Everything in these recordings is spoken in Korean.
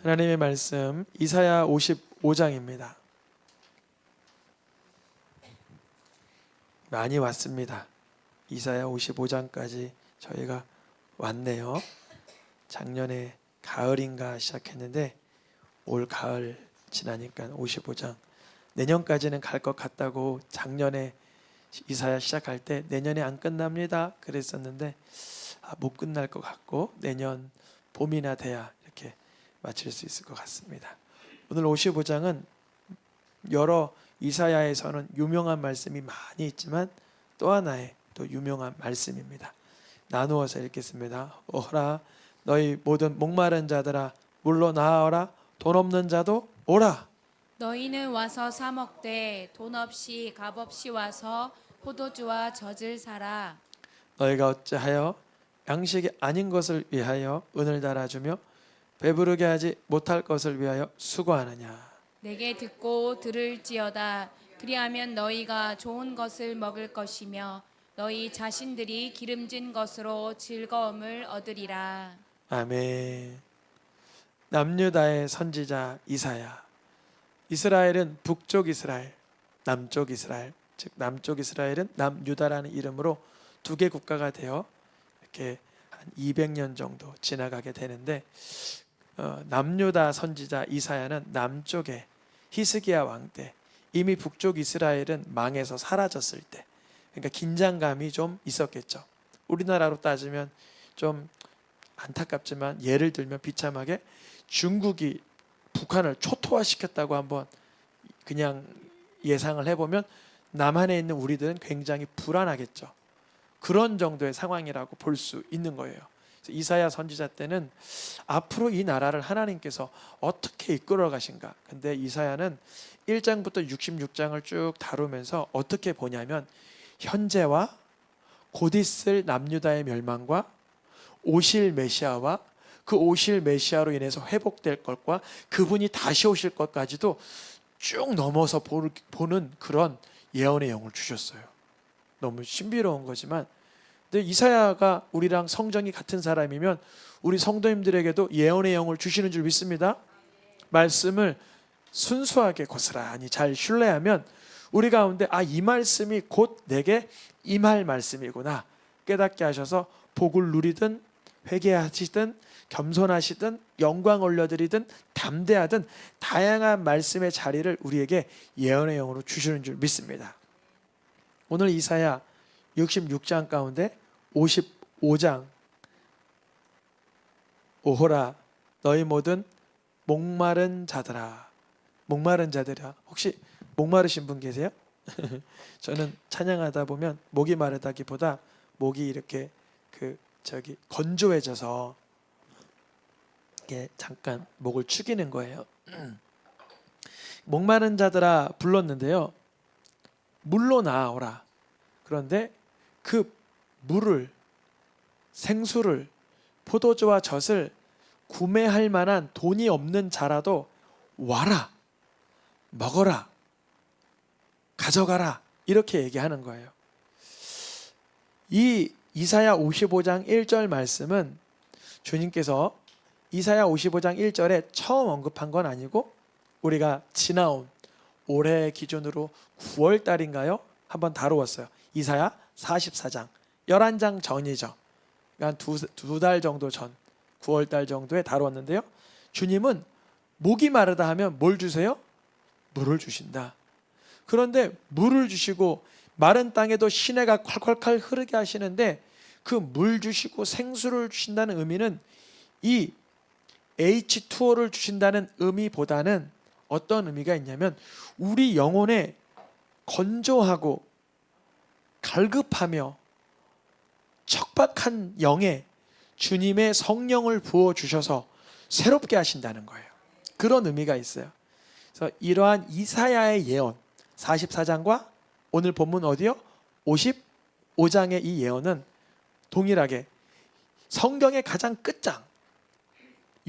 하나님의 말씀 이사야 55장입니다. 많이 왔습니다. 이사야 55장까지 저희가 왔네요. 작년에 가을인가 시작했는데 올 가을 지나니까 55장, 내년까지는 갈 것 같다고 작년에 이사야 시작할 때 내년에 안 끝납니다 그랬었는데 못 끝날 것 같고 내년 봄이나 돼야 이렇게 마칠 수 있을 것 같습니다. 오늘 55장은 여러 이사야에서는 유명한 말씀이 많이 있지만 또 하나의 또 유명한 말씀입니다. 나누어서 읽겠습니다. 오라 너희 모든 목마른 자들아 물로 나아오라 돈 없는 자도 오라. 너희는 와서 사 먹되 돈 없이 값 없이 와서 포도주와 젖을 사라. 너희가 어찌하여 양식이 아닌 것을 위하여 은을 달아주며 배부르게 하지 못할 것을 위하여 수고하느냐. 내게 듣고 들을지어다. 그리하면 너희가 좋은 것을 먹을 것이며 너희 자신들이 기름진 것으로 즐거움을 얻으리라. 아멘. 남유다의 선지자 이사야. 이스라엘은 북쪽 이스라엘, 남쪽 이스라엘, 즉 남쪽 이스라엘은 남유다라는 이름으로 두 개 국가가 되어 이렇게 한 200년 정도 지나가게 되는데 남유다 선지자 이사야는 남쪽에 히스기야 왕 때, 이미 북쪽 이스라엘은 망해서 사라졌을 때, 그러니까 긴장감이 좀 있었겠죠. 우리나라로 따지면 좀 안타깝지만 예를 들면 비참하게 중국이 북한을 초토화시켰다고 한번 그냥 예상을 해보면 남한에 있는 우리들은 굉장히 불안하겠죠. 그런 정도의 상황이라고 볼 수 있는 거예요. 이사야 선지자 때는 앞으로 이 나라를 하나님께서 어떻게 이끌어 가신가. 근데 이사야는 1장부터 66장을 쭉 다루면서 어떻게 보냐면 현재와 곧 있을 남유다의 멸망과 오실 메시아와 그 오실 메시아로 인해서 회복될 것과 그분이 다시 오실 것까지도 쭉 넘어서 보는 그런 예언의 영을 주셨어요. 너무 신비로운 거지만, 근데 이사야가 우리랑 성정이 같은 사람이면 우리 성도님들에게도 예언의 영을 주시는 줄 믿습니다. 말씀을 순수하게 고스란히 잘 신뢰하면 우리 가운데 이 말씀이 곧 내게 임할 말씀이구나 깨닫게 하셔서 복을 누리든 회개하시든 겸손하시든 영광 올려드리든 담대하든 다양한 말씀의 자리를 우리에게 예언의 영으로 주시는 줄 믿습니다. 오늘 이사야 66장 가운데 55장 오호라 너희 모든 목마른 자들아. 목마른 자들아. 혹시 목마르신 분 계세요? 저는 찬양하다 보면 목이 마르다기보다 목이 이렇게 건조해져서 이게 잠깐 목을 축이는 거예요. 목마른 자들아 불렀는데요. 물로 나아오라. 그런데 그 물을, 생수를, 포도주와 젖을 구매할 만한 돈이 없는 자라도 와라, 먹어라, 가져가라 이렇게 얘기하는 거예요. 이 이사야 55장 1절 말씀은 주님께서 이사야 55장 1절에 처음 언급한 건 아니고 우리가 지나온 올해 기준으로 9월 달인가요? 한번 다루었어요. 이사야 44장 11장 전이죠. 그러니까 두 달 정도 전 9월 달 정도에 다루었는데요. 주님은 목이 마르다 하면 뭘 주세요? 물을 주신다. 그런데 물을 주시고 마른 땅에도 시내가 콸콸콸 흐르게 하시는데 그 물 주시고 생수를 주신다는 의미는 이 H2O를 주신다는 의미보다는 어떤 의미가 있냐면 우리 영혼에 건조하고 갈급하며 척박한 영에 주님의 성령을 부어주셔서 새롭게 하신다는 거예요. 그런 의미가 있어요. 그래서 이러한 이사야의 예언 44장과 오늘 본문 어디요? 55장의 이 예언은 동일하게 성경의 가장 끝장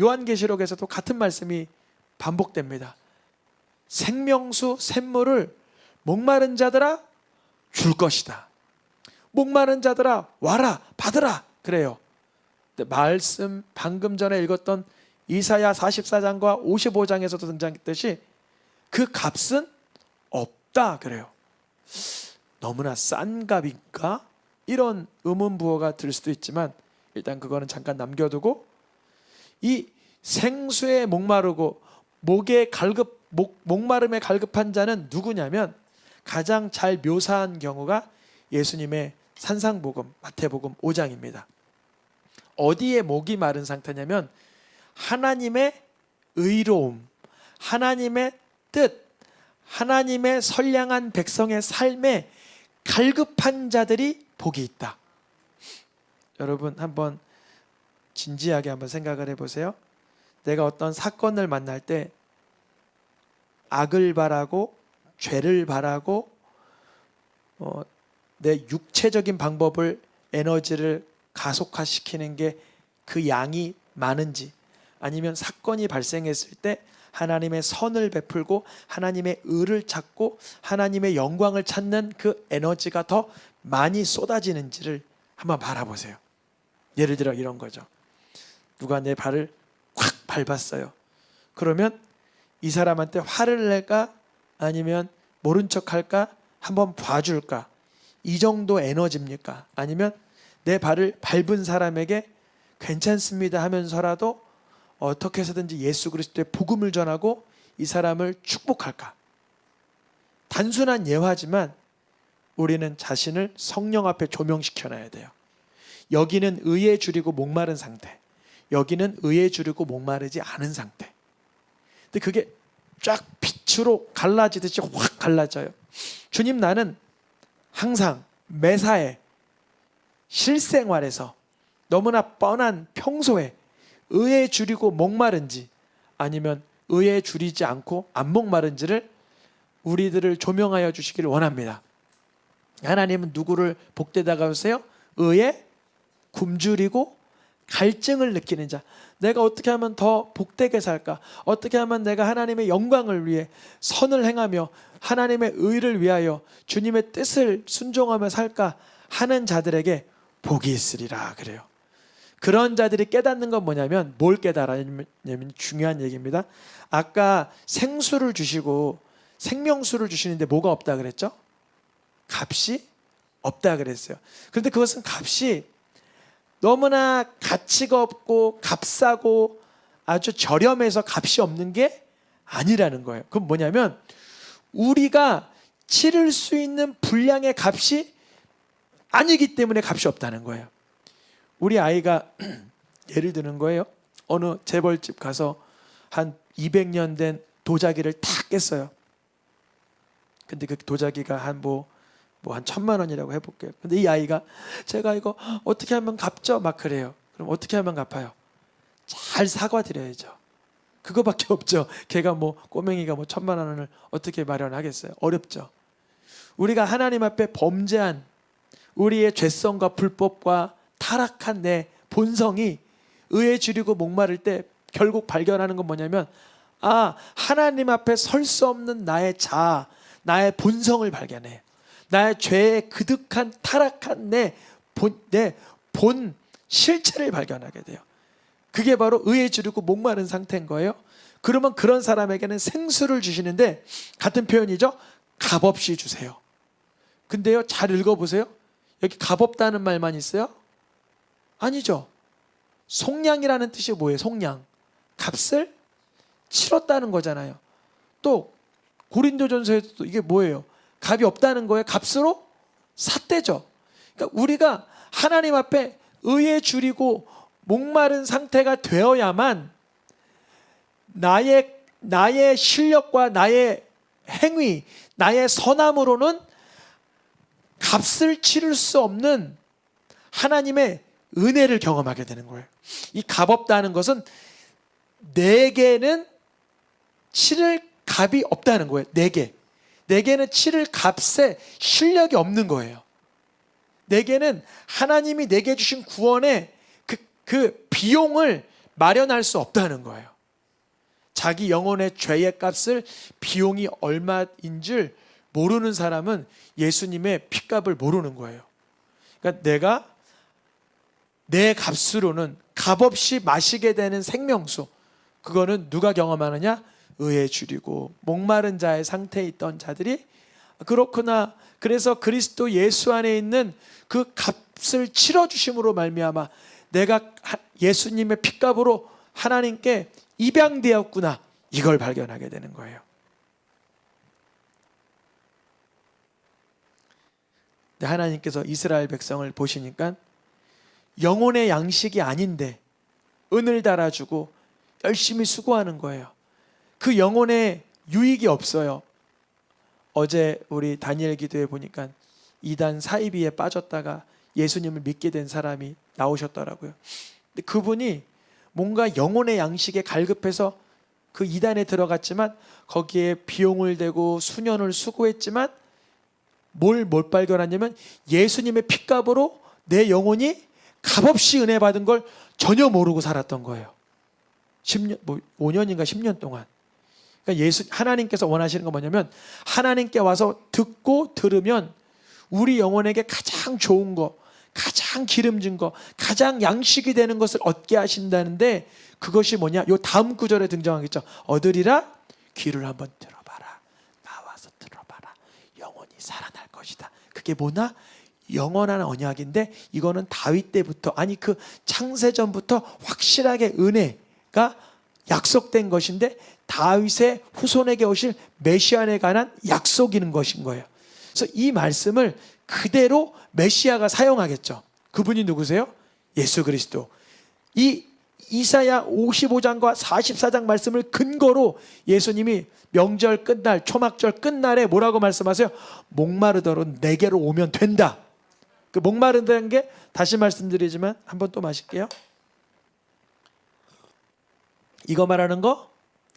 요한계시록에서도 같은 말씀이 반복됩니다. 생명수 샘물을 목마른 자들아 줄 것이다. 목마른 자들아 와라 받으라 그래요. 말씀 방금 전에 읽었던 이사야 44장과 55장에서도 등장했듯이 그 값은 없다 그래요. 너무나 싼 값인가? 이런 의문부호가 들 수도 있지만 일단 그거는 잠깐 남겨두고, 이 생수에 목마르고 목마름에 갈급한 자는 누구냐면, 가장 잘 묘사한 경우가 예수님의 산상복음 마태복음 5장입니다. 어디에 목이 마른 상태냐면 하나님의 의로움, 하나님의 뜻, 하나님의 선량한 백성의 삶에 갈급한 자들이 복이 있다. 여러분 한번 진지하게 한번 생각을 해보세요. 내가 어떤 사건을 만날 때 악을 바라고 죄를 바라고 내 육체적인 방법을, 에너지를 가속화시키는 게 그 양이 많은지, 아니면 사건이 발생했을 때 하나님의 선을 베풀고 하나님의 의를 찾고 하나님의 영광을 찾는 그 에너지가 더 많이 쏟아지는지를 한번 바라보세요. 예를 들어 이런 거죠. 누가 내 발을 확 밟았어요. 그러면 이 사람한테 화를 낼까 아니면 모른 척할까, 한번 봐줄까, 이 정도 에너지입니까? 아니면 내 발을 밟은 사람에게 괜찮습니다 하면서라도 어떻게 해서든지 예수 그리스도의 복음을 전하고 이 사람을 축복할까? 단순한 예화지만 우리는 자신을 성령 앞에 조명시켜놔야 돼요. 여기는 의에 줄이고 목마른 상태, 여기는 의에 줄이고 목마르지 않은 상태. 근데 그게 쫙 빛으로 갈라지듯이 확 갈라져요. 주님, 나는 항상 매사에 실생활에서 너무나 뻔한 평소에 의에 줄이고 목마른지 아니면 의에 줄이지 않고 안 목마른지를 우리들을 조명하여 주시기를 원합니다. 하나님은 누구를 복되다가 하세요? 의에 굶주리고 갈증을 느끼는 자. 내가 어떻게 하면 더 복되게 살까? 어떻게 하면 내가 하나님의 영광을 위해 선을 행하며 하나님의 의를 위하여 주님의 뜻을 순종하며 살까 하는 자들에게 복이 있으리라 그래요. 그런 자들이 깨닫는 건 뭐냐면, 뭘 깨달았냐면 중요한 얘기입니다. 아까 생수를 주시고 생명수를 주시는데 뭐가 없다 그랬죠? 값이 없다 그랬어요. 그런데 그것은 값이 너무나 가치가 없고 값싸고 아주 저렴해서 값이 없는 게 아니라는 거예요. 그럼 뭐냐면 우리가 치를 수 있는 분량의 값이 아니기 때문에 값이 없다는 거예요. 우리 아이가 예를 드는 거예요. 어느 재벌집 가서 한 200년 된 도자기를 탁 깼어요. 근데 그 도자기가 한 1,000만 원이라고 해볼게요. 근데 이 아이가 제가 이거 어떻게 하면 갚죠? 막 그래요. 그럼 어떻게 하면 갚아요? 잘 사과드려야죠. 그거밖에 없죠. 걔가 꼬맹이가 1,000만 원을 어떻게 마련하겠어요? 어렵죠. 우리가 하나님 앞에 범죄한 우리의 죄성과 불법과 타락한 내 본성이 의에 줄이고 목마를 때 결국 발견하는 건 뭐냐면, 하나님 앞에 설 수 없는 나의 자아, 나의 본성을 발견해. 나의 죄의 그득한 타락한 내 본 실체를 발견하게 돼요. 그게 바로 의에 줄이고 목마른 상태인 거예요. 그러면 그런 사람에게는 생수를 주시는데, 같은 표현이죠. 값없이 주세요. 근데요, 잘 읽어보세요. 여기 값없다는 말만 있어요? 아니죠. 속량이라는 뜻이 뭐예요? 속량. 값을 치렀다는 거잖아요. 또 고린도전서에도 이게 뭐예요? 값이 없다는 거예요. 값으로 샀대죠. 그러니까 우리가 하나님 앞에 의에 줄이고 목마른 상태가 되어야만 나의 실력과 나의 행위, 나의 선함으로는 값을 치를 수 없는 하나님의 은혜를 경험하게 되는 거예요. 이 값없다는 것은 내게는 치를 값이 없다는 거예요. 내게는 치를 값에 실력이 없는 거예요. 내게는 하나님이 내게 주신 구원의 그 비용을 마련할 수 없다는 거예요. 자기 영혼의 죄의 값을, 비용이 얼마인 줄 모르는 사람은 예수님의 피값을 모르는 거예요. 그러니까 내가 내 값으로는 값없이 마시게 되는 생명수, 그거는 누가 경험하느냐? 의에 줄이고 목마른 자의 상태에 있던 자들이 그렇구나. 그래서 그리스도 예수 안에 있는 그 값을 치러주심으로 말미암아 내가 예수님의 핏값으로 하나님께 입양되었구나. 이걸 발견하게 되는 거예요. 하나님께서 이스라엘 백성을 보시니까 영혼의 양식이 아닌데 은을 달아주고 열심히 수고하는 거예요. 그 영혼에 유익이 없어요. 어제 우리 다니엘 기도에 보니까 이단 사이비에 빠졌다가 예수님을 믿게 된 사람이 나오셨더라고요. 근데 그분이 뭔가 영혼의 양식에 갈급해서 그 이단에 들어갔지만 거기에 비용을 대고 수년을 수고했지만 뭘 발견하냐면 예수님의 핏값으로 내 영혼이 값없이 은혜 받은 걸 전혀 모르고 살았던 거예요. 10년, 5년인가 10년 동안. 그러니까 하나님께서 원하시는 건 뭐냐면 하나님께 와서 듣고 들으면 우리 영혼에게 가장 좋은 거, 가장 기름진 거, 가장 양식이 되는 것을 얻게 하신다는데 그것이 뭐냐? 요 다음 구절에 등장하겠죠. 얻으리라 귀를 한번 들어봐라. 나와서 들어봐라. 영혼이 살아날 것이다. 그게 뭐나? 영원한 언약인데 이거는 다윗 때부터 아니 그 창세전부터 확실하게 은혜가 약속된 것인데 다윗의 후손에게 오실 메시아에 관한 약속이는 것인 거예요. 그래서 이 말씀을 그대로 메시아가 사용하겠죠. 그분이 누구세요? 예수 그리스도. 이 이사야 55장과 44장 말씀을 근거로 예수님이 명절 끝날 초막절 끝날에 뭐라고 말씀하세요? 목마르더러 내게로 오면 된다. 그 목마른다는 게 다시 말씀드리지만 한번 또 마실게요. 이거 말하는 거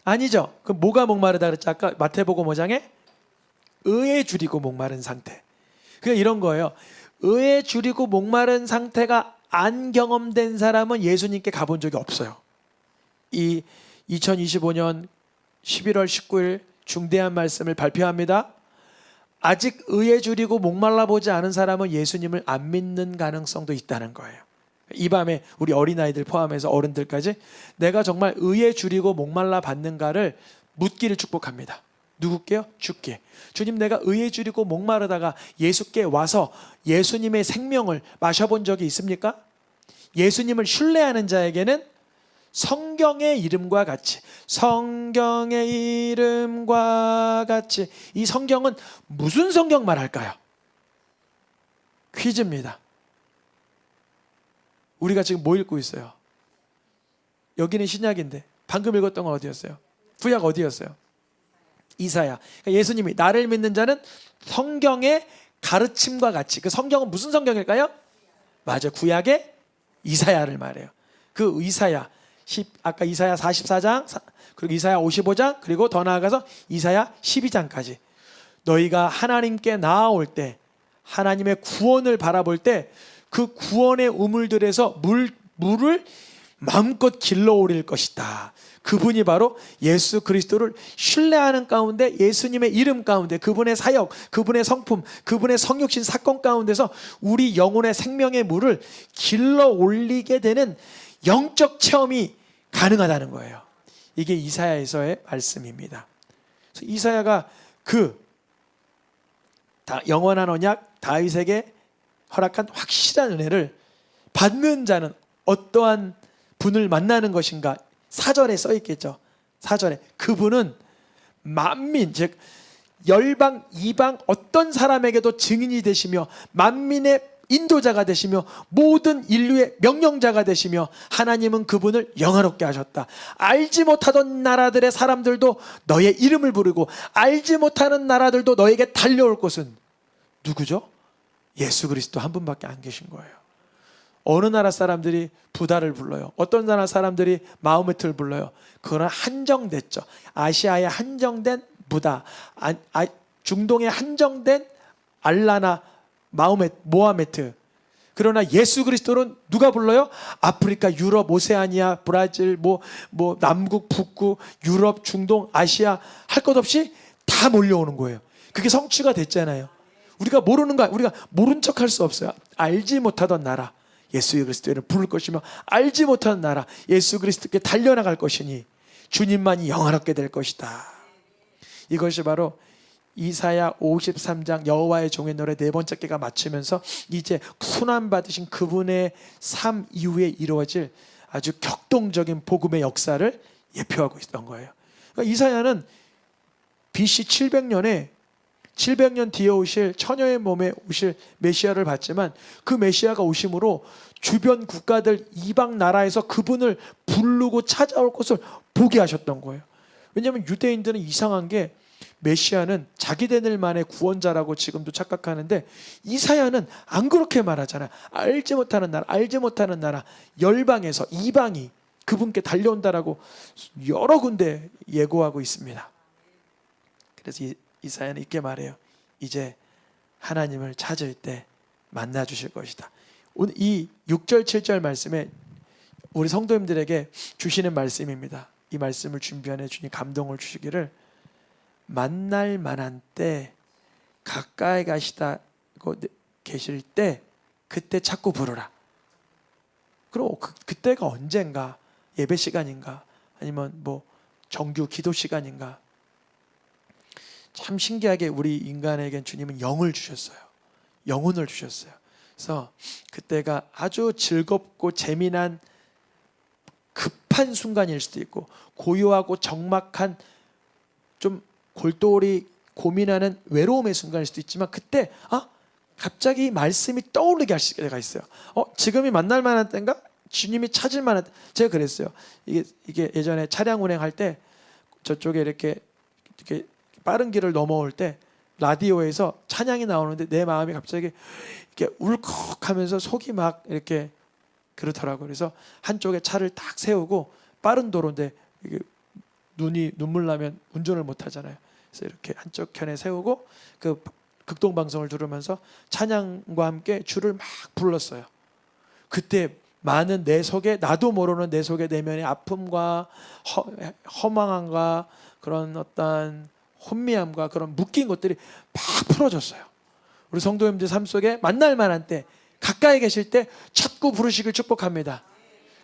아니죠. 그럼 뭐가 목마르다 그랬죠? 아까 마태복음 5장에 의에 줄이고 목마른 상태. 그냥 이런 거예요. 의에 줄이고 목마른 상태가 안 경험된 사람은 예수님께 가본 적이 없어요. 이 2025년 11월 19일 중대한 말씀을 발표합니다. 아직 의에 줄이고 목말라 보지 않은 사람은 예수님을 안 믿는 가능성도 있다는 거예요. 이 밤에 우리 어린아이들 포함해서 어른들까지 내가 정말 의에 줄이고 목말라 받는가를 묻기를 축복합니다. 누구께요? 주께. 주님, 내가 의에 줄이고 목마르다가 예수께 와서 예수님의 생명을 마셔본 적이 있습니까? 예수님을 신뢰하는 자에게는 성경의 이름과 같이, 성경의 이름과 같이. 이 성경은 무슨 성경 말할까요? 퀴즈입니다. 우리가 지금 뭐 읽고 있어요? 여기는 신약인데 방금 읽었던 건 어디였어요? 구약 어디였어요? 이사야. 그러니까 예수님이 나를 믿는 자는 성경의 가르침과 같이. 그 성경은 무슨 성경일까요? 맞아요. 구약의 이사야를 말해요. 그 이사야 아까 이사야 44장 그리고 이사야 55장 그리고 더 나아가서 이사야 12장까지 너희가 하나님께 나아올 때 하나님의 구원을 바라볼 때 그 구원의 우물들에서 물을 마음껏 길러오릴 것이다. 그분이 바로 예수 그리스도를 신뢰하는 가운데 예수님의 이름 가운데 그분의 사역, 그분의 성품, 그분의 성육신 사건 가운데서 우리 영혼의 생명의 물을 길러 올리게 되는 영적 체험이 가능하다는 거예요. 이게 이사야에서의 말씀입니다. 그래서 이사야가 그 영원한 언약 다윗에게 허락한 확실한 은혜를 받는 자는 어떠한 분을 만나는 것인가? 4절에 써 있겠죠. 4절에 그분은 만민 즉 열방 이방 어떤 사람에게도 증인이 되시며 만민의 인도자가 되시며 모든 인류의 명령자가 되시며 하나님은 그분을 영화롭게 하셨다. 알지 못하던 나라들의 사람들도 너의 이름을 부르고 알지 못하는 나라들도 너에게 달려올 곳은 누구죠? 예수 그리스도 한 분밖에 안 계신 거예요. 어느 나라 사람들이 부다를 불러요. 어떤 나라 사람들이 마호메트를 불러요. 그거는 한정됐죠. 아시아에 한정된 부다, 중동에 한정된 알라나 모하메트. 그러나 예수 그리스도는 누가 불러요? 아프리카, 유럽, 오세아니아, 브라질, 남극, 북극, 유럽, 중동, 아시아 할 것 없이 다 몰려오는 거예요. 그게 성취가 됐잖아요. 우리가 모르는 거, 우리가 모른 척 할 수 없어요. 알지 못하던 나라 예수 그리스도를 부를 것이며 알지 못하는 나라 예수 그리스도께 달려나갈 것이니 주님만이 영화롭게 될 것이다. 이것이 바로 이사야 53장 여호와의 종의 노래 네 번째 개가 맞추면서 이제 순환 받으신 그분의 삶 이후에 이루어질 아주 격동적인 복음의 역사를 예표하고 있던 거예요. 그러니까 이사야는 BC 700년에 700년 뒤에 오실 처녀의 몸에 오실 메시아를 봤지만 그 메시아가 오심으로 주변 국가들 이방 나라에서 그분을 부르고 찾아올 것을 보게 하셨던 거예요. 왜냐하면 유대인들은 이상한 게 메시아는 자기네들만의 구원자라고 지금도 착각하는데 이사야는 안 그렇게 말하잖아요. 알지 못하는 나라 열방에서 이방이 그분께 달려온다라고 여러 군데 예고하고 있습니다. 그래서 이사야는 이렇게 말해요. 이제 하나님을 찾을 때 만나 주실 것이다. 오늘 이 6절 7절 말씀에 우리 성도님들에게 주시는 말씀입니다. 이 말씀을 준비하는 주님 감동을 주시기를 만날 만한 때 가까이 가시다고 계실 때 그때 찾고 부르라. 그럼 그때가 언젠가? 예배 시간인가? 아니면 뭐 정규 기도 시간인가? 참 신기하게 우리 인간에겐 주님은 영을 주셨어요. 영혼을 주셨어요. 그래서 그때가 아주 즐겁고 재미난 급한 순간일 수도 있고 고요하고 적막한 좀 골똘히 고민하는 외로움의 순간일 수도 있지만 그때 갑자기 말씀이 떠오르게 할 때가 있어요. 지금이 만날 만한 때인가? 주님이 찾을 만한 때. 제가 그랬어요. 이게 예전에 차량 운행할 때 저쪽에 이렇게 빠른 길을 넘어올 때 라디오에서 찬양이 나오는데 내 마음이 갑자기 이렇게 울컥하면서 속이 막 이렇게 그렇더라고요. 그래서 한쪽에 차를 딱 세우고 빠른 도로인데 이게 눈물 나면 운전을 못 하잖아요. 그래서 이렇게 한쪽 편에 세우고 그 극동 방송을 들으면서 찬양과 함께 주를 막 불렀어요. 그때 많은 내 속에 나도 모르는 내 속에 내면의 아픔과 허망함과 그런 어떤 혼미함과 그런 묶인 것들이 막 풀어졌어요. 우리 성도님들 삶 속에 만날 만한 때 가까이 계실 때 찾고 부르시길 축복합니다.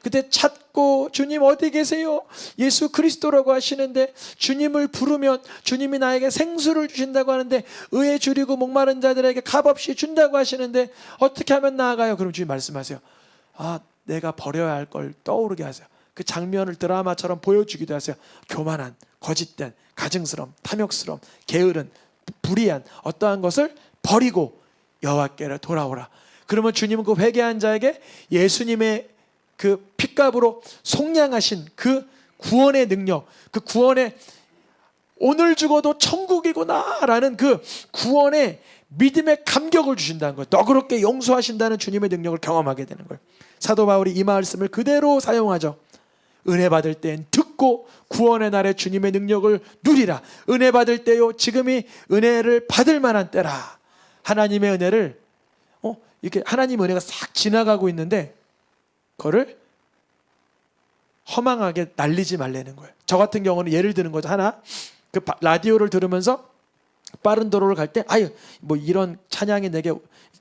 그때 찾고 주님 어디 계세요? 예수 그리스도라고 하시는데 주님을 부르면 주님이 나에게 생수를 주신다고 하는데 의에 줄이고 목마른 자들에게 값없이 준다고 하시는데 어떻게 하면 나아가요? 그럼 주님 말씀하세요. 내가 버려야 할 걸 떠오르게 하세요. 그 장면을 드라마처럼 보여주기도 하세요. 교만한, 거짓된, 가증스러움, 탐욕스러움, 게으른, 불의한 어떠한 것을 버리고 여호와께로 돌아오라. 그러면 주님은 그 회개한 자에게 예수님의 그 핏값으로 속량하신 그 구원의 능력, 그 구원의 오늘 죽어도 천국이구나라는 그 구원의 믿음의 감격을 주신다는 거예요. 너그럽게 용서하신다는 주님의 능력을 경험하게 되는 거예요. 사도 바울이 이 말씀을 그대로 사용하죠. 은혜 받을 때엔 듣고 구원의 날에 주님의 능력을 누리라. 은혜 받을 때요 지금이 은혜를 받을 만한 때라. 하나님의 은혜를 이렇게 하나님 은혜가 싹 지나가고 있는데 그거를 허망하게 날리지 말라는 거예요. 저 같은 경우는 예를 드는 거죠. 하나 그 라디오를 들으면서 빠른 도로를 갈 때 뭐 이런 찬양이 내게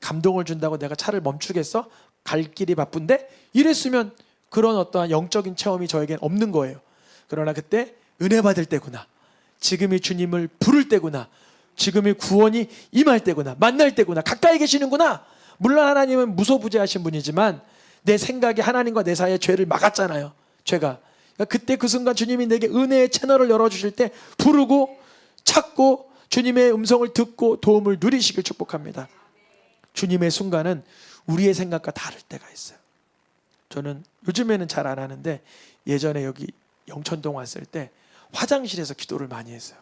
감동을 준다고 내가 차를 멈추겠어? 갈 길이 바쁜데 이랬으면 그런 어떠한 영적인 체험이 저에겐 없는 거예요. 그러나 그때 은혜 받을 때구나. 지금이 주님을 부를 때구나. 지금이 구원이 임할 때구나. 만날 때구나. 가까이 계시는구나. 물론 하나님은 무소부재하신 분이지만 내 생각이 하나님과 내 사이에 죄를 막았잖아요. 죄가. 그러니까 그때 그 순간 주님이 내게 은혜의 채널을 열어주실 때 부르고 찾고 주님의 음성을 듣고 도움을 누리시길 축복합니다. 주님의 순간은 우리의 생각과 다를 때가 있어요. 저는 요즘에는 잘 안 하는데 예전에 여기 영천동 왔을 때 화장실에서 기도를 많이 했어요.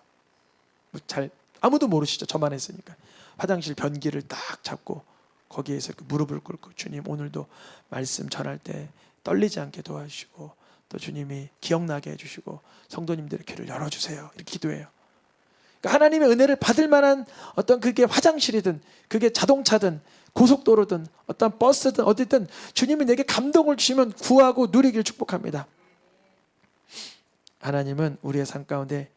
잘 아무도 모르시죠. 저만 했으니까. 화장실 변기를 딱 잡고 거기에서 무릎을 꿇고 주님 오늘도 말씀 전할 때 떨리지 않게 도와주시고 또 주님이 기억나게 해주시고 성도님들의 귀를 열어주세요. 이렇게 기도해요. 그러니까 하나님의 은혜를 받을 만한 어떤 그게 화장실이든 그게 자동차든 고속도로든 어떤 버스든 어디든 주님이 내게 감동을 주시면 구하고 누리길 축복합니다. 하나님은 우리의 삶 가운데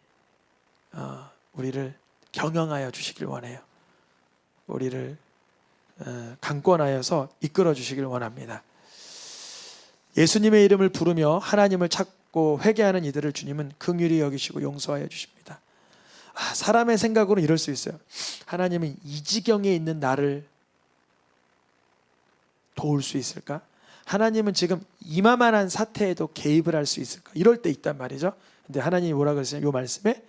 우리를 경영하여 주시길 원해요. 우리를 강권하여서 이끌어 주시길 원합니다. 예수님의 이름을 부르며 하나님을 깨닫고 회개하는 이들을 주님은 긍휼히 여기시고 용서하여 주십니다. 사람의 생각으로는 이럴 수 있어요. 하나님은 이 지경에 있는 나를 도울 수 있을까? 하나님은 지금 이마만한 사태에도 개입을 할 수 있을까? 이럴 때 있단 말이죠. 근데 하나님이 뭐라 그러시냐면 이 말씀에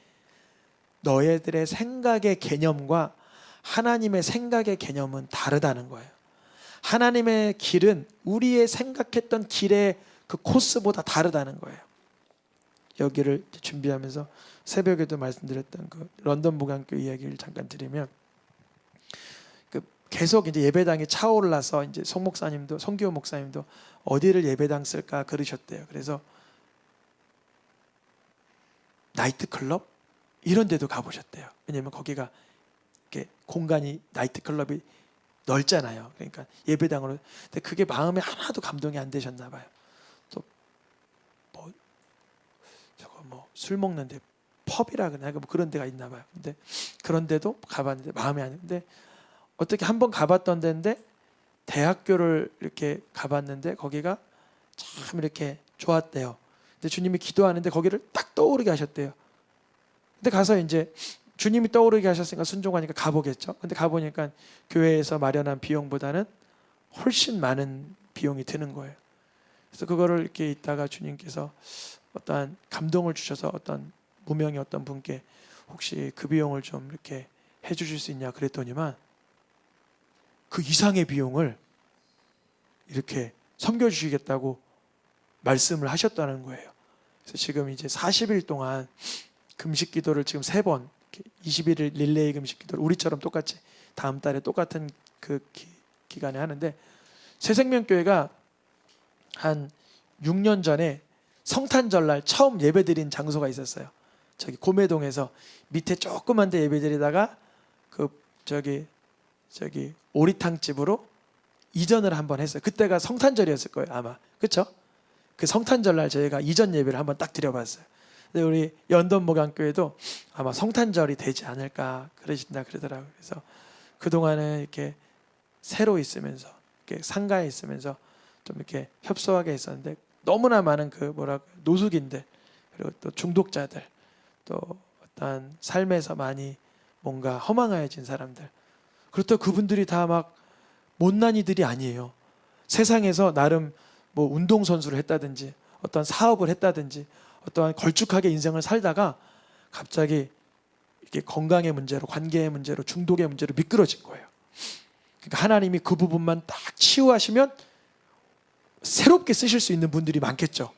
너희들의 생각의 개념과 하나님의 생각의 개념은 다르다는 거예요. 하나님의 길은 우리의 생각했던 길의 그 코스보다 다르다는 거예요. 여기를 준비하면서 새벽에도 말씀드렸던 그 런던 목양교 이야기를 잠깐 드리면, 계속 이제 예배당이 차올라서 이제 송 목사님도, 송기호 목사님도 어디를 예배당 쓸까 그러셨대요. 그래서 나이트클럽 이런 데도 가보셨대요. 왜냐면 거기가 이렇게 공간이 나이트클럽이 넓잖아요. 그러니까 예배당으로. 근데 그게 마음에 하나도 감동이 안 되셨나 봐요. 또 뭐 술 먹는데 펍이라 그러나 뭐 그런 데가 있나 봐요. 근데 그런 데도 가봤는데 마음에 안 드는데, 어떻게 한번 가봤던 데인데 대학교를 이렇게 가봤는데 거기가 참 이렇게 좋았대요. 근데 주님이 기도하는데 거기를 딱 떠오르게 하셨대요. 근데 가서 이제 주님이 떠오르게 하셨으니까 순종하니까 가보겠죠. 근데 가보니까 교회에서 마련한 비용보다는 훨씬 많은 비용이 드는 거예요. 그래서 그거를 이렇게 있다가 주님께서 어떠한 감동을 주셔서 어떤 무명의 어떤 분께 혹시 그 비용을 좀 이렇게 해주실 수 있냐 그랬더니만 그 이상의 비용을 이렇게 섬겨주시겠다고 말씀을 하셨다는 거예요. 그래서 지금 이제 40일 동안 금식 기도를 지금 3번, 21일 릴레이 금식 기도를 우리처럼 똑같이 다음 달에 똑같은 그 기간에 하는데, 새생명교회가 한 6년 전에 성탄절날 처음 예배드린 장소가 있었어요. 저기 고매동에서 밑에 조그만 데 예배드리다가 그 저기 오리탕집으로 이전을 한번 했어요. 그때가 성탄절이었을 거예요, 아마. 그렇죠? 그 성탄절날 저희가 이전 예배를 한번 딱 드려봤어요. 근데 우리 연돈 목양교회도 아마 성탄절이 되지 않을까 그러신다 그러더라고요. 그래서 그동안은 이렇게 새로 있으면서 이렇게 상가에 있으면서 좀 이렇게 협소하게 있었는데, 너무나 많은 그 노숙인들, 그리고 또 중독자들, 또 어떤 삶에서 많이 뭔가 허망해진 사람들, 그렇다고 그분들이 다 막 못난 이들이 아니에요. 세상에서 나름 뭐 운동선수를 했다든지 어떤 사업을 했다든지 어떠한 걸쭉하게 인생을 살다가 갑자기 이게 건강의 문제로, 관계의 문제로, 중독의 문제로 미끄러진 거예요. 그러니까 하나님이 그 부분만 딱 치유하시면 새롭게 쓰실 수 있는 분들이 많겠죠.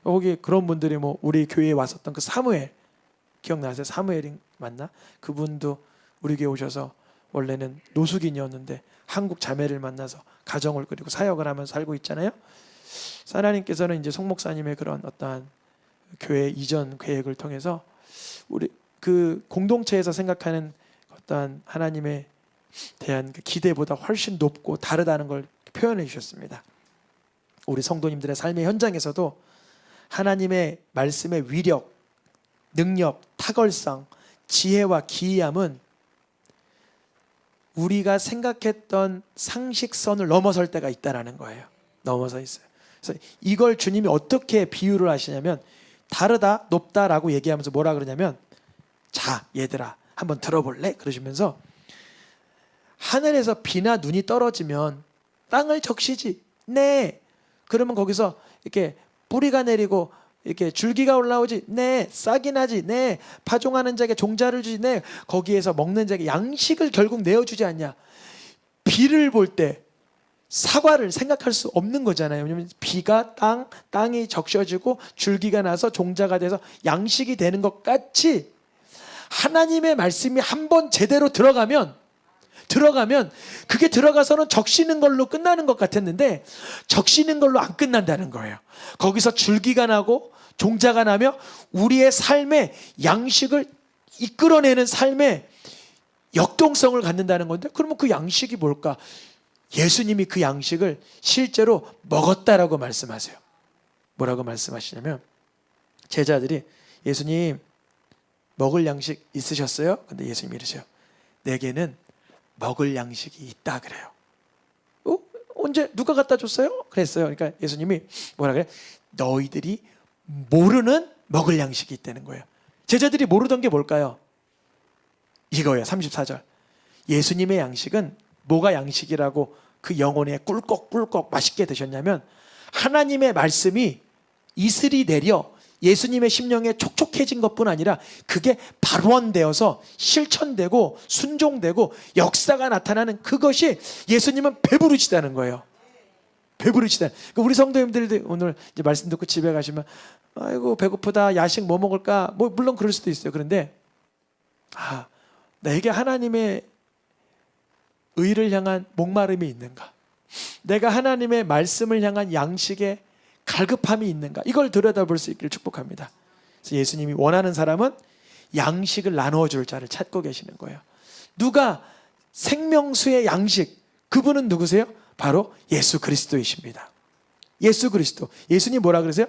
여기 그런 분들이 뭐 우리 교회에 왔었던 그 사무엘, 기억나세요? 사무엘이 맞나? 그분도 우리 교회 오셔서 원래는 노숙인이었는데 한국 자매를 만나서 가정을 꾸리고 사역을 하면서 살고 있잖아요. 하나님께서는 이제 송 목사님의 그런 어떠한 교회 이전 계획을 통해서 우리 그 공동체에서 생각하는 어떠한 하나님에 대한 그 기대보다 훨씬 높고 다르다는 걸 표현해 주셨습니다. 우리 성도님들의 삶의 현장에서도 하나님의 말씀의 위력, 능력, 탁월성, 지혜와 기이함은 우리가 생각했던 상식선을 넘어설 때가 있다라는 거예요. 넘어서 있어요. 그래서 이걸 주님이 어떻게 비유를 하시냐면, 다르다, 높다라고 얘기하면서 뭐라 그러냐면, 자, 얘들아, 한번 들어볼래? 그러시면서 하늘에서 비나 눈이 떨어지면 땅을 적시지. 네. 그러면 거기서 이렇게 뿌리가 내리고 이렇게 줄기가 올라오지. 네. 싹이 나지. 네. 파종하는 자에게 종자를 주지. 네. 거기에서 먹는 자에게 양식을 결국 내어주지 않냐. 비를 볼 때 사과를 생각할 수 없는 거잖아요. 왜냐하면 비가 땅이 적셔지고 줄기가 나서 종자가 돼서 양식이 되는 것 같이, 하나님의 말씀이 한번 제대로 들어가면 그게 들어가서는 적시는 걸로 끝나는 것 같았는데 적시는 걸로 안 끝난다는 거예요. 거기서 줄기가 나고 종자가 나며 우리의 삶에 양식을 이끌어내는 삶의 역동성을 갖는다는 건데, 그러면 그 양식이 뭘까? 예수님이 그 양식을 실제로 먹었다라고 말씀하세요. 뭐라고 말씀하시냐면, 제자들이 예수님 먹을 양식 있으셨어요? 근데 예수님이 이러세요. 내게는 먹을 양식이 있다 그래요. 언제 누가 갖다 줬어요? 그랬어요. 그러니까 예수님이 뭐라 그래? 너희들이 모르는 먹을 양식이 있다는 거예요. 제자들이 모르던 게 뭘까요? 이거예요. 34절. 예수님의 양식은 뭐가 양식이라고 그 영혼에 꿀꺽꿀꺽 맛있게 드셨냐면 하나님의 말씀이 이슬이 내려 예수님의 심령에 촉촉해진 것뿐 아니라 그게 발원되어서 실천되고 순종되고 역사가 나타나는 그것이 예수님은 배부르시다는 거예요. 배부르시다. 우리 성도님들도 오늘 이제 말씀 듣고 집에 가시면 아이고 배고프다, 야식 뭐 먹을까? 뭐 물론 그럴 수도 있어요. 그런데 내게 하나님의 의를 향한 목마름이 있는가? 내가 하나님의 말씀을 향한 양식의 갈급함이 있는가? 이걸 들여다볼 수 있기를 축복합니다. 그래서 예수님이 원하는 사람은 양식을 나누어 줄 자를 찾고 계시는 거예요. 누가 생명수의 양식, 그분은 누구세요? 바로 예수 그리스도이십니다. 예수 그리스도. 예수님 뭐라 그러세요?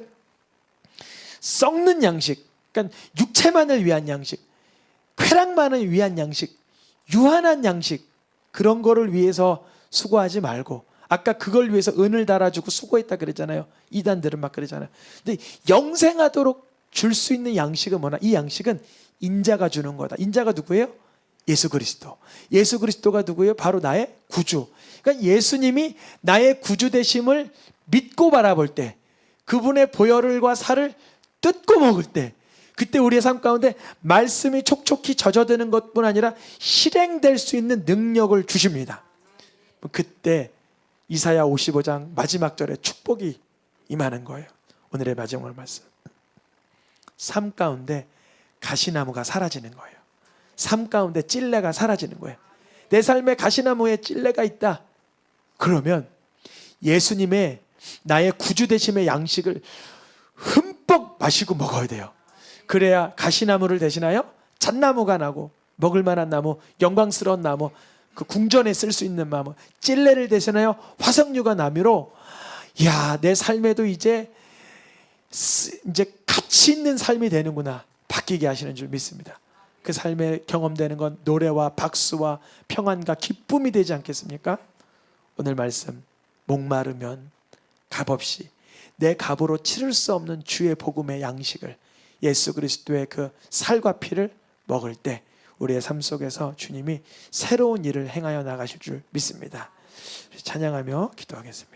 썩는 양식, 그러니까 육체만을 위한 양식, 쾌락만을 위한 양식, 유한한 양식, 그런 거를 위해서 수고하지 말고, 아까 그걸 위해서 은을 달아주고 수고했다 그랬잖아요. 이단들은 막 그러잖아요. 근데 영생하도록 줄 수 있는 양식은 뭐냐? 이 양식은 인자가 주는 거다. 인자가 누구예요? 예수 그리스도. 예수 그리스도가 누구예요? 바로 나의 구주. 그러니까 예수님이 나의 구주 되심을 믿고 바라볼 때, 그분의 보혈과 살을 뜯고 먹을 때, 그때 우리의 삶 가운데 말씀이 촉촉히 젖어드는 것뿐 아니라 실행될 수 있는 능력을 주십니다. 그때 이사야 55장 마지막 절에 축복이 임하는 거예요. 오늘의 마지막 말씀. 삶 가운데 가시나무가 사라지는 거예요. 삶 가운데 찔레가 사라지는 거예요. 내 삶에 가시나무에 찔레가 있다. 그러면 예수님의 나의 구주 되심의 양식을 흠뻑 마시고 먹어야 돼요. 그래야 가시나무를 대신하여 잣나무가 나고, 먹을 만한 나무, 영광스러운 나무, 그 궁전에 쓸 수 있는 나무, 찔레를 대신하여 화석류가 나무로, 야, 내 삶에도 이제 가치 있는 삶이 되는구나, 바뀌게 하시는 줄 믿습니다. 그 삶에 경험되는 건 노래와 박수와 평안과 기쁨이 되지 않겠습니까? 오늘 말씀, 목마르면 값없이 내 값으로 치를 수 없는 주의 복음의 양식을, 예수 그리스도의 그 살과 피를 먹을 때 우리의 삶 속에서 주님이 새로운 일을 행하여 나가실 줄 믿습니다. 찬양하며 기도하겠습니다.